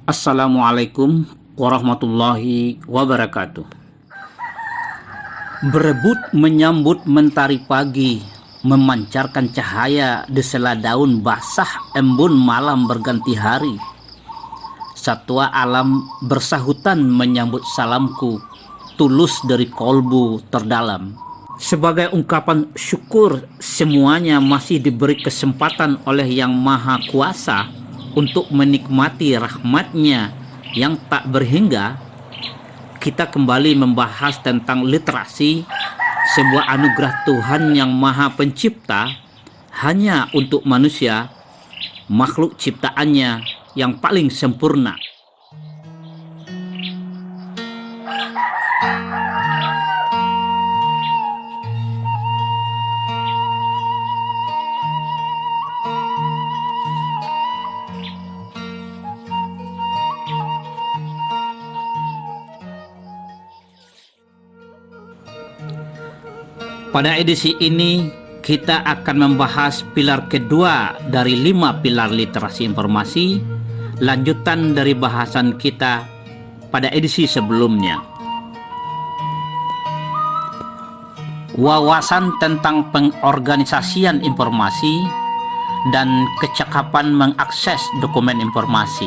Assalamualaikum warahmatullahi wabarakatuh. Berebut menyambut mentari pagi, memancarkan cahaya di sela daun basah embun malam berganti hari. Satwa alam bersahutan menyambut salamku, tulus dari kolbu terdalam. Sebagai ungkapan syukur, semuanya masih diberi kesempatan oleh Yang Maha Kuasa untuk menikmati rahmat-Nya yang tak berhingga. Kita kembali membahas tentang literasi, sebuah anugerah Tuhan yang Maha Pencipta hanya untuk manusia, makhluk ciptaannya yang paling sempurna. Pada edisi ini, kita akan membahas pilar kedua dari 5 pilar literasi informasi, lanjutan dari bahasan kita pada edisi sebelumnya. Wawasan tentang pengorganisasian informasi dan kecakapan mengakses dokumen informasi.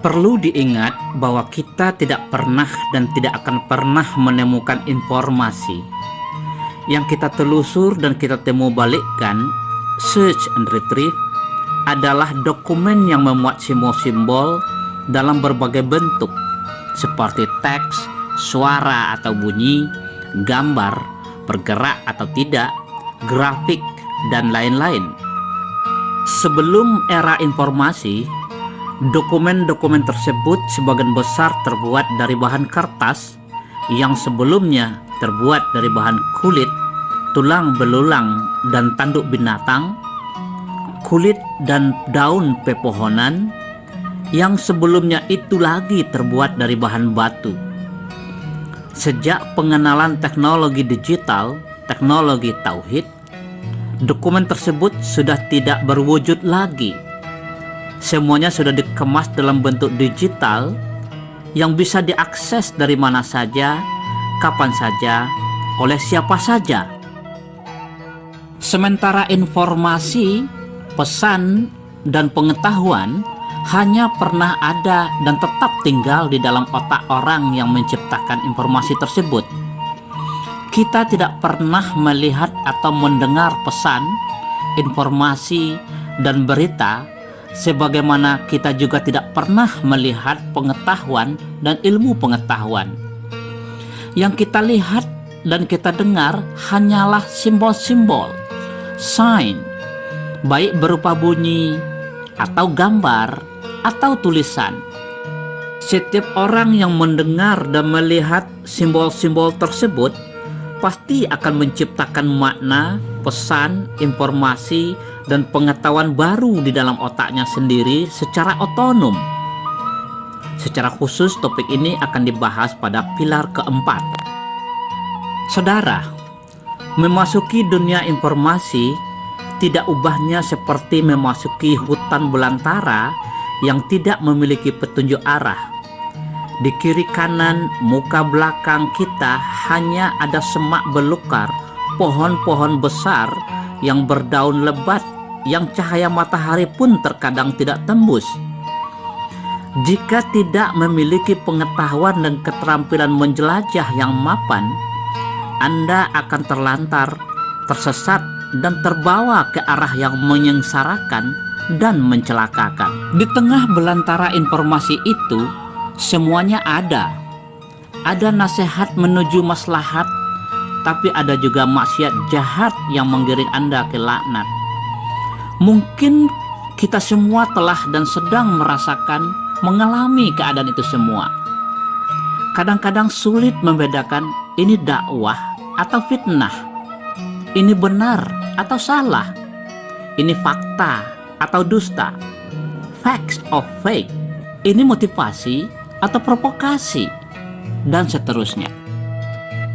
Perlu diingat bahwa kita tidak pernah dan tidak akan pernah menemukan informasi. Yang kita telusur dan kita temu balikkan, search and retrieve, adalah dokumen yang memuat simbol-simbol dalam berbagai bentuk, seperti teks, suara atau bunyi, gambar, bergerak atau tidak, grafik, dan lain-lain. Sebelum era informasi, dokumen-dokumen tersebut sebagian besar terbuat dari bahan kertas yang sebelumnya terbuat dari bahan kulit, tulang belulang dan tanduk binatang, kulit dan daun pepohonan, yang sebelumnya itu lagi terbuat dari bahan batu. Sejak pengenalan teknologi digital, teknologi tauhid, dokumen tersebut sudah tidak berwujud lagi. Semuanya sudah dikemas dalam bentuk digital yang bisa diakses dari mana saja, kapan saja, oleh siapa saja. Sementara informasi, pesan, dan pengetahuan hanya pernah ada dan tetap tinggal di dalam otak orang yang menciptakan informasi tersebut. Kita tidak pernah melihat atau mendengar pesan, informasi, dan berita, sebagaimana kita juga tidak pernah melihat pengetahuan dan ilmu pengetahuan. Yang kita lihat dan kita dengar hanyalah simbol-simbol, sign, baik berupa bunyi, atau gambar, atau tulisan. Setiap orang yang mendengar dan melihat simbol-simbol tersebut pasti akan menciptakan makna, pesan, informasi, dan pengetahuan baru di dalam otaknya sendiri secara otonom. Secara khusus topik ini akan dibahas pada pilar keempat. Saudara, memasuki dunia informasi tidak ubahnya seperti memasuki hutan belantara yang tidak memiliki petunjuk arah. Di kiri kanan muka belakang kita hanya ada semak belukar, pohon-pohon besar yang berdaun lebat, yang cahaya matahari pun terkadang tidak tembus. Jika tidak memiliki pengetahuan dan keterampilan menjelajah yang mapan, Anda akan terlantar, tersesat, dan terbawa ke arah yang menyengsarakan dan mencelakakan. Di tengah belantara informasi itu, semuanya ada. Ada nasihat menuju maslahat, tapi ada juga maksiat jahat yang menggiring Anda ke laknat. Mungkin kita semua telah dan sedang merasakan, mengalami keadaan itu semua. Kadang-kadang sulit membedakan ini dakwah atau fitnah, ini benar atau salah, ini fakta atau dusta. facts or fake, ini motivasi atau provokasi, dan seterusnya.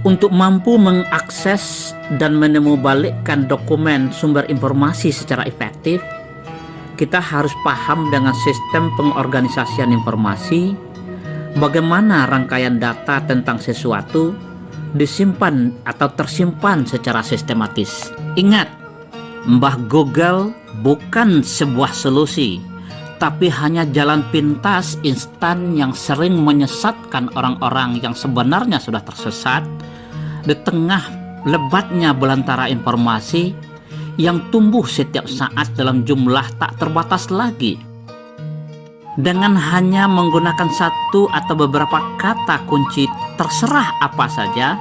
Untuk mampu mengakses dan menemubalikkan dokumen sumber informasi secara efektif, kita harus paham dengan sistem pengorganisasian informasi, bagaimana rangkaian data tentang sesuatu disimpan atau tersimpan secara sistematis. Ingat, Mbah Google bukan sebuah solusi, tapi hanya jalan pintas instan yang sering menyesatkan orang-orang yang sebenarnya sudah tersesat di tengah lebatnya belantara informasi yang tumbuh setiap saat dalam jumlah tak terbatas lagi. Dengan hanya menggunakan satu atau beberapa kata kunci terserah apa saja,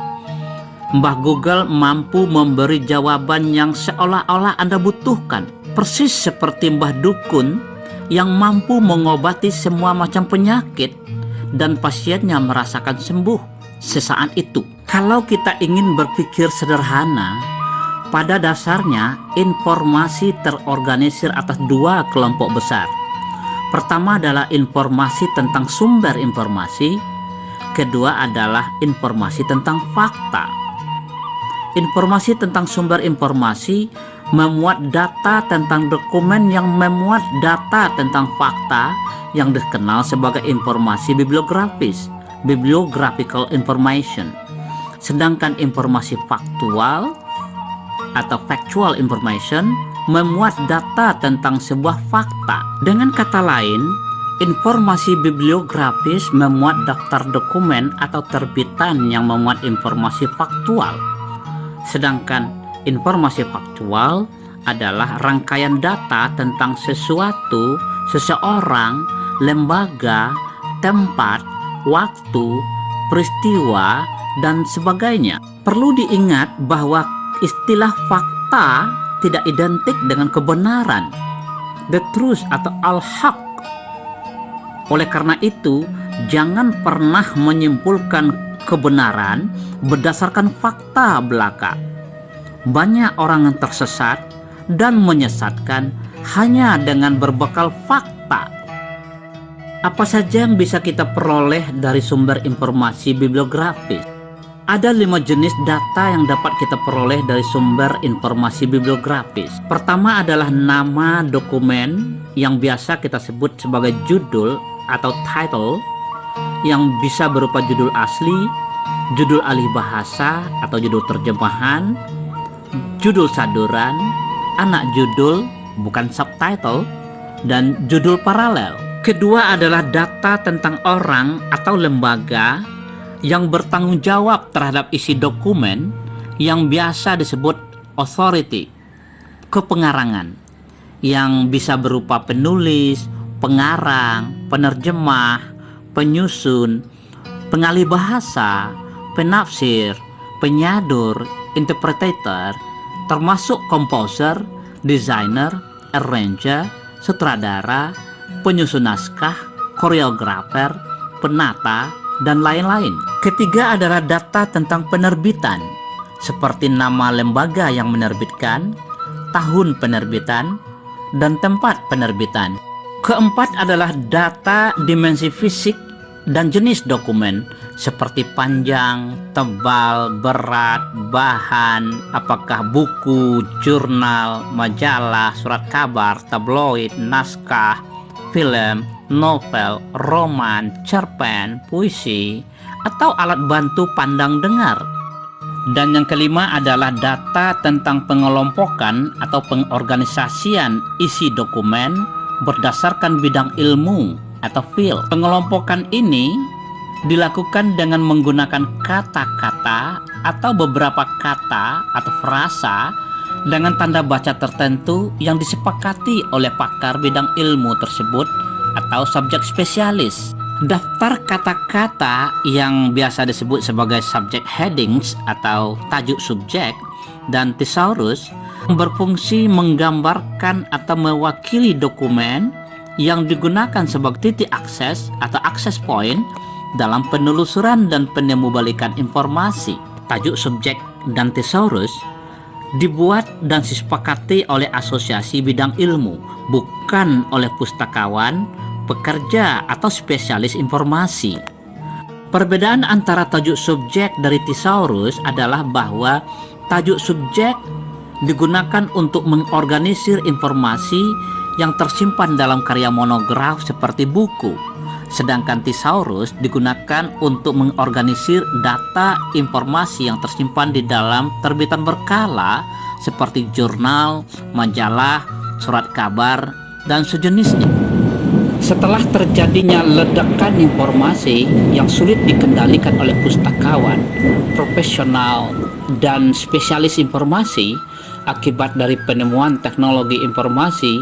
Mbah Google mampu memberi jawaban yang seolah-olah Anda butuhkan. Persis seperti Mbah Dukun yang mampu mengobati semua macam penyakit dan pasiennya merasakan sembuh sesaat itu. Kalau kita ingin berpikir sederhana, pada dasarnya informasi terorganisir atas dua kelompok besar. Pertama adalah informasi tentang sumber informasi, kedua adalah informasi tentang fakta. Informasi tentang sumber informasi memuat data tentang dokumen yang memuat data tentang fakta yang dikenal sebagai informasi bibliografis, bibliographical information. Sedangkan informasi faktual atau factual information memuat data tentang sebuah fakta. Dengan kata lain, informasi bibliografis memuat daftar dokumen atau terbitan yang memuat informasi faktual. Sedangkan informasi faktual adalah rangkaian data tentang sesuatu, seseorang, lembaga, tempat, waktu, peristiwa, dan sebagainya. Perlu diingat bahwa istilah fakta tidak identik dengan kebenaran, the truth atau al-haq. Oleh karena itu, jangan pernah menyimpulkan kebenaran berdasarkan fakta belaka. Banyak orang yang tersesat dan menyesatkan hanya dengan berbekal fakta. Apa saja yang bisa kita peroleh dari sumber informasi bibliografis? Ada 5 jenis data yang dapat kita peroleh dari sumber informasi bibliografis. Pertama adalah nama dokumen yang biasa kita sebut sebagai judul atau title, yang bisa berupa judul asli, judul alih bahasa atau judul terjemahan, judul saduran, anak judul bukan subtitle, dan judul paralel. Kedua adalah data tentang orang atau lembaga yang bertanggung jawab terhadap isi dokumen yang biasa disebut authority, kepengarangan, yang bisa berupa penulis, pengarang, penerjemah, penyusun, pengalih bahasa, penafsir, penyadur, interpretator, termasuk komposer, desainer, arranger, sutradara, penyusun naskah, koreografer, penata, dan lain-lain. Ketiga adalah data tentang penerbitan, seperti nama lembaga yang menerbitkan, tahun penerbitan, dan tempat penerbitan. Keempat adalah data dimensi fisik dan jenis dokumen, seperti panjang, tebal, berat, bahan, apakah buku, jurnal, majalah, surat kabar, tabloid, naskah, film, novel, roman, cerpen, puisi, atau alat bantu pandang dengar. Dan yang kelima adalah data tentang pengelompokan atau pengorganisasian isi dokumen berdasarkan bidang ilmu atau field. Pengelompokan ini dilakukan dengan menggunakan kata-kata atau beberapa kata atau frasa dengan tanda baca tertentu yang disepakati oleh pakar bidang ilmu tersebut atau subjek spesialis. Daftar kata-kata yang biasa disebut sebagai subject headings atau tajuk subjek dan thesaurus berfungsi menggambarkan atau mewakili dokumen yang digunakan sebagai titik akses atau access point dalam penelusuran dan penemubalikan informasi. Tajuk subjek dan thesaurus dibuat dan disepakati oleh asosiasi bidang ilmu, bukan oleh pustakawan, pekerja, atau spesialis informasi. Perbedaan antara tajuk subjek dari thesaurus adalah bahwa tajuk subjek digunakan untuk mengorganisir informasi yang tersimpan dalam karya monograf seperti buku, sedangkan thesaurus digunakan untuk mengorganisir data informasi yang tersimpan di dalam terbitan berkala seperti jurnal, majalah, surat kabar, dan sejenisnya. Setelah terjadinya ledakan informasi yang sulit dikendalikan oleh pustakawan, profesional, dan spesialis informasi akibat dari penemuan teknologi informasi,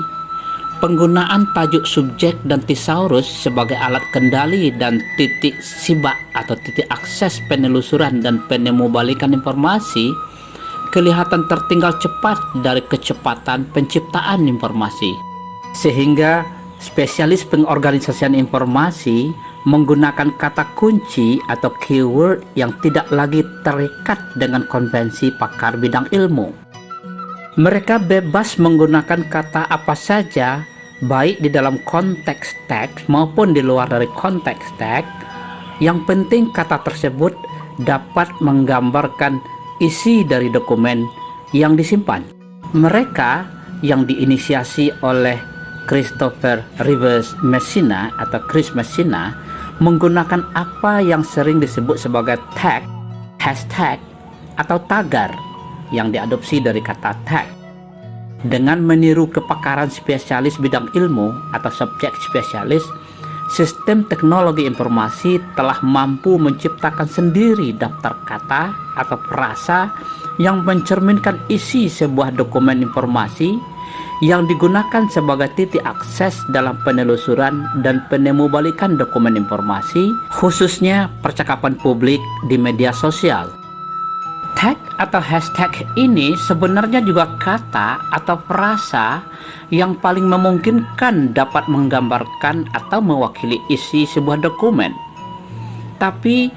penggunaan tajuk subjek dan thesaurus sebagai alat kendali dan titik sibak atau titik akses penelusuran dan penemubalikan informasi kelihatan tertinggal cepat dari kecepatan penciptaan informasi. Sehingga spesialis pengorganisasian informasi menggunakan kata kunci atau keyword yang tidak lagi terikat dengan konvensi pakar bidang ilmu. Mereka bebas menggunakan kata apa saja, baik di dalam konteks teks maupun di luar dari konteks teks. Yang penting kata tersebut dapat menggambarkan isi dari dokumen yang disimpan. Mereka yang diinisiasi oleh Christopher Rivers Messina atau Chris Messina menggunakan apa yang sering disebut sebagai tag, hashtag, atau tagar yang diadopsi dari kata tag. Dengan meniru kepakaran spesialis bidang ilmu atau subjek spesialis, sistem teknologi informasi telah mampu menciptakan sendiri daftar kata atau frasa yang mencerminkan isi sebuah dokumen informasi yang digunakan sebagai titik akses dalam penelusuran dan penemubalikan dokumen informasi, khususnya percakapan publik di media sosial. Tag atau hashtag ini sebenarnya juga kata atau frasa yang paling memungkinkan dapat menggambarkan atau mewakili isi sebuah dokumen. Tapi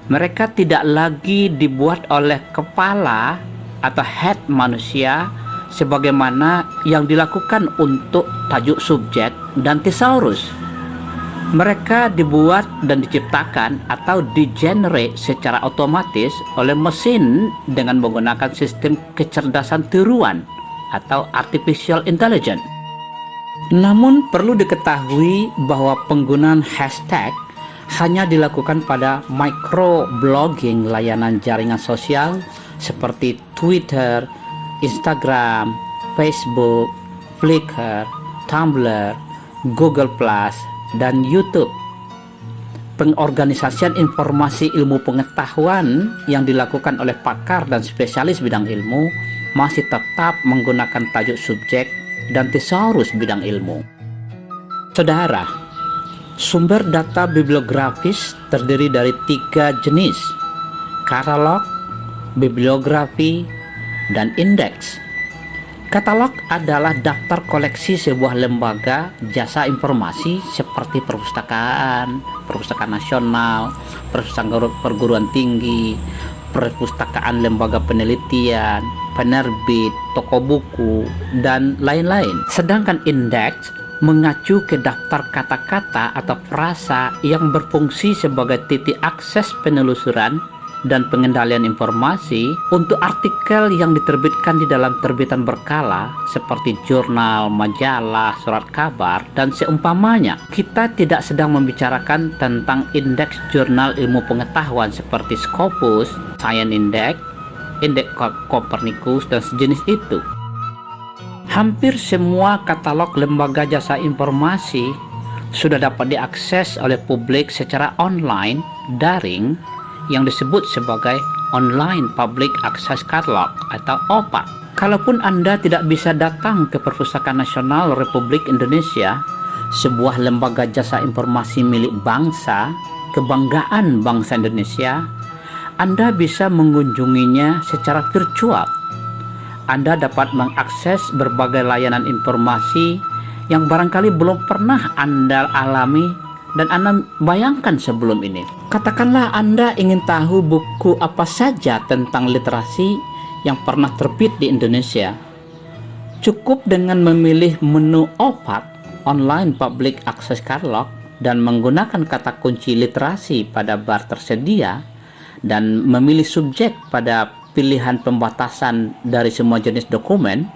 mereka tidak lagi dibuat oleh kepala atau head manusia sebagaimana yang dilakukan untuk tajuk subjek dan thesaurus. Mereka dibuat dan diciptakan atau di-generate secara otomatis oleh mesin dengan menggunakan sistem kecerdasan tiruan atau artificial intelligence. Namun perlu diketahui bahwa penggunaan hashtag hanya dilakukan pada microblogging layanan jaringan sosial seperti Twitter, Instagram, Facebook, Flickr, Tumblr, Google+, dan YouTube. Pengorganisasian informasi ilmu pengetahuan yang dilakukan oleh pakar dan spesialis bidang ilmu masih tetap menggunakan tajuk subjek dan thesaurus bidang ilmu. Saudara, sumber data bibliografis terdiri dari 3 jenis: katalog, bibliografi, dan indeks. Katalog adalah daftar koleksi sebuah lembaga jasa informasi seperti perpustakaan, perpustakaan nasional, perpustakaan perguruan tinggi, perpustakaan lembaga penelitian, penerbit, toko buku, dan lain-lain. Sedangkan indeks mengacu ke daftar kata-kata atau frasa yang berfungsi sebagai titik akses penelusuran dan pengendalian informasi untuk artikel yang diterbitkan di dalam terbitan berkala seperti jurnal, majalah, surat kabar, dan seumpamanya. Kita tidak sedang membicarakan tentang indeks jurnal ilmu pengetahuan seperti Scopus, Science Index, Indeks Copernicus, dan sejenis itu. Hampir semua katalog lembaga jasa informasi sudah dapat diakses oleh publik secara online, daring, yang disebut sebagai Online Public Access Catalog atau OPAC. Kalaupun Anda tidak bisa datang ke Perpustakaan Nasional Republik Indonesia, sebuah lembaga jasa informasi milik bangsa, kebanggaan bangsa Indonesia, Anda bisa mengunjunginya secara virtual. Anda dapat mengakses berbagai layanan informasi yang barangkali belum pernah Anda alami dan Anda bayangkan sebelum ini. Katakanlah Anda ingin tahu buku apa saja tentang literasi yang pernah terbit di Indonesia. Cukup dengan memilih menu OPAC (Online Public Access Catalog) dan menggunakan kata kunci literasi pada bar tersedia dan memilih subjek pada pilihan pembatasan dari semua jenis dokumen,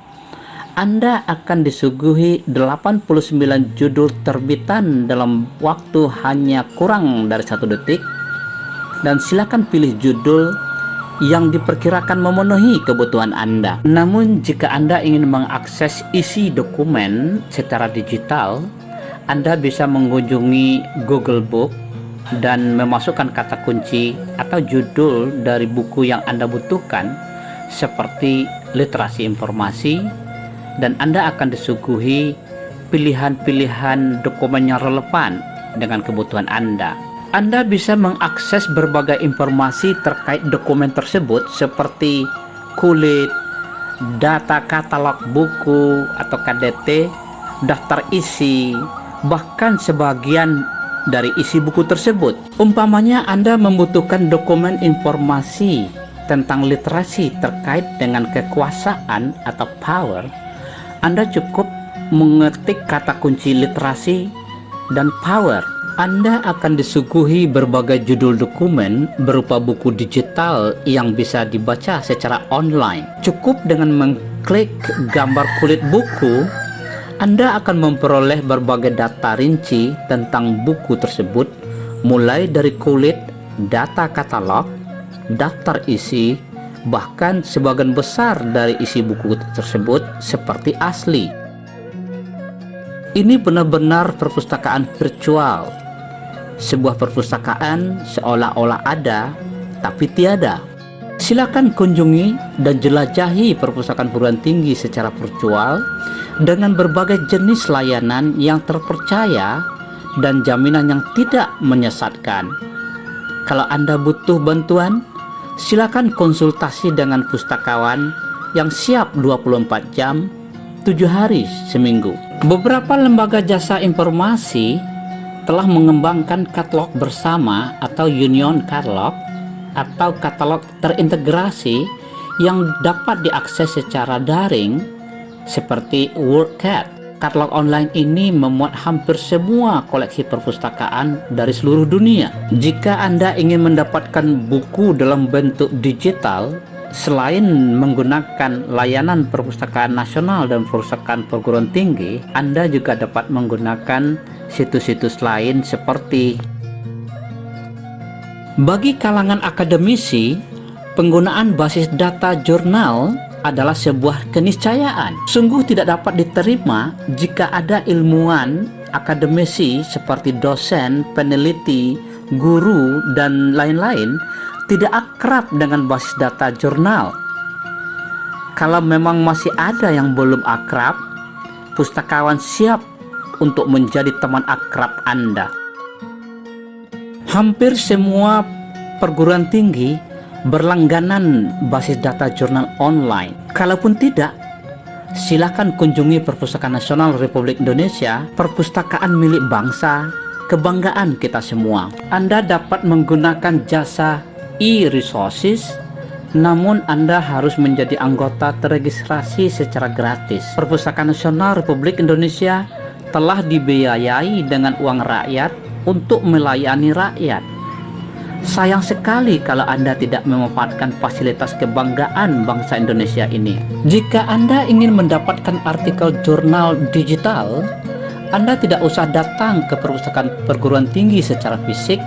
Anda akan disuguhi 89 judul terbitan dalam waktu hanya kurang dari 1 detik, dan silakan pilih judul yang diperkirakan memenuhi kebutuhan Anda. Namun jika Anda ingin mengakses isi dokumen secara digital, Anda bisa mengunjungi Google Book dan memasukkan kata kunci atau judul dari buku yang Anda butuhkan seperti literasi informasi, dan Anda akan disuguhi pilihan-pilihan dokumen yang relevan dengan kebutuhan Anda. Anda bisa mengakses berbagai informasi terkait dokumen tersebut seperti kulit, data katalog buku atau KDT, daftar isi, bahkan sebagian dari isi buku tersebut. Umpamanya Anda membutuhkan dokumen informasi tentang literasi terkait dengan kekuasaan atau power, Anda cukup mengetik kata kunci literasi dan power. Anda akan disuguhi berbagai judul dokumen berupa buku digital yang bisa dibaca secara online. Cukup dengan mengklik gambar kulit buku, Anda akan memperoleh berbagai data rinci tentang buku tersebut, mulai dari kulit, data katalog, daftar isi, bahkan sebagian besar dari isi buku tersebut seperti asli. Ini benar-benar perpustakaan virtual, sebuah perpustakaan seolah-olah ada tapi tiada. Silakan kunjungi dan jelajahi perpustakaan perguruan tinggi secara virtual dengan berbagai jenis layanan yang terpercaya dan jaminan yang tidak menyesatkan. Kalau Anda butuh bantuan, silakan konsultasi dengan pustakawan yang siap 24 jam, 7 hari seminggu. Beberapa lembaga jasa informasi telah mengembangkan katalog bersama atau Union Catalog atau katalog terintegrasi yang dapat diakses secara daring seperti WorldCat. Katalog online ini memuat hampir semua koleksi perpustakaan dari seluruh dunia. Jika Anda ingin mendapatkan buku dalam bentuk digital, selain menggunakan layanan perpustakaan nasional dan perpustakaan perguruan tinggi, Anda juga dapat menggunakan situs-situs lain seperti. Bagi kalangan akademisi, penggunaan basis data jurnal adalah sebuah keniscayaan. Sungguh tidak dapat diterima jika ada ilmuwan, akademisi seperti dosen, peneliti, guru, dan lain-lain tidak akrab dengan basis data jurnal. Kalau memang masih ada yang belum akrab, pustakawan siap untuk menjadi teman akrab Anda. Hampir semua perguruan tinggi berlangganan basis data jurnal online. Kalaupun tidak, silakan kunjungi Perpustakaan Nasional Republik Indonesia, perpustakaan milik bangsa, kebanggaan kita semua. Anda dapat menggunakan jasa e-resources, namun Anda harus menjadi anggota teregistrasi secara gratis. Perpustakaan Nasional Republik Indonesia telah dibiayai dengan uang rakyat untuk melayani rakyat. Sayang sekali kalau Anda tidak memanfaatkan fasilitas kebanggaan bangsa Indonesia ini. Jika Anda ingin mendapatkan artikel jurnal digital, Anda tidak usah datang ke perpustakaan perguruan tinggi secara fisik.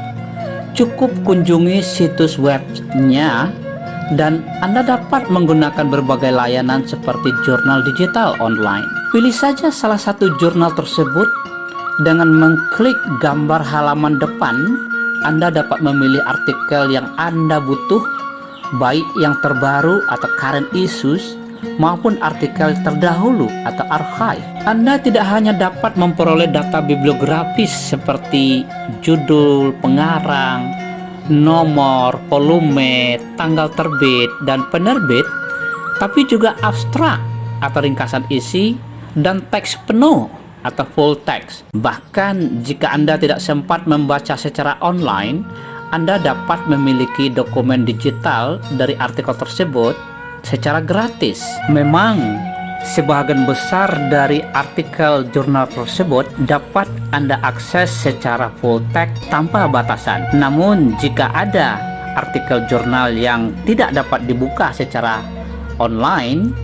Cukup kunjungi situs webnya dan Anda dapat menggunakan berbagai layanan seperti jurnal digital online. Pilih saja salah satu jurnal tersebut dengan mengklik gambar halaman depan. Anda dapat memilih artikel yang Anda butuh, baik yang terbaru atau current issues maupun artikel terdahulu atau archive. Anda tidak hanya dapat memperoleh data bibliografis seperti judul, pengarang, nomor, volume, tanggal terbit, dan penerbit, tapi juga abstrak atau ringkasan isi dan teks penuh atau full text. Bahkan jika Anda tidak sempat membaca secara online, Anda dapat memiliki dokumen digital dari artikel tersebut secara gratis. Memang sebagian besar dari artikel jurnal tersebut dapat Anda akses secara full text tanpa batasan. Namun jika ada artikel jurnal yang tidak dapat dibuka secara online,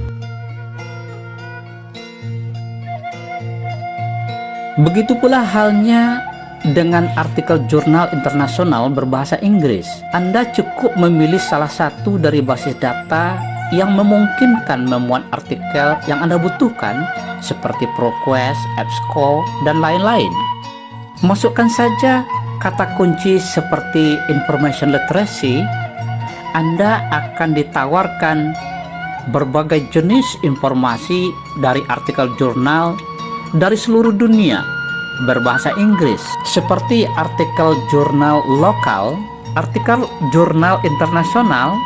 begitu pula halnya dengan artikel jurnal internasional berbahasa Inggris. Anda cukup memilih salah satu dari basis data yang memungkinkan memuat artikel yang Anda butuhkan seperti ProQuest, EBSCO, dan lain-lain. Masukkan saja kata kunci seperti information literacy, Anda akan ditawarkan berbagai jenis informasi dari artikel jurnal dari seluruh dunia berbahasa Inggris, seperti artikel jurnal lokal, artikel jurnal internasional,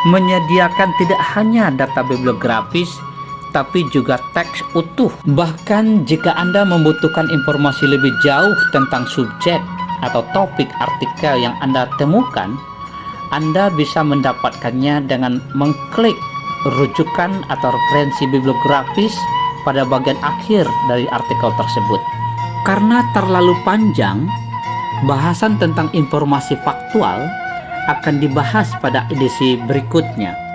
menyediakan tidak hanya data bibliografis, tapi juga teks utuh. Bahkan jika Anda membutuhkan informasi lebih jauh tentang subjek atau topik artikel yang Anda temukan, Anda bisa mendapatkannya dengan mengklik rujukan atau referensi bibliografis pada bagian akhir dari artikel tersebut. Karena terlalu panjang, bahasan tentang informasi faktual akan dibahas pada edisi berikutnya.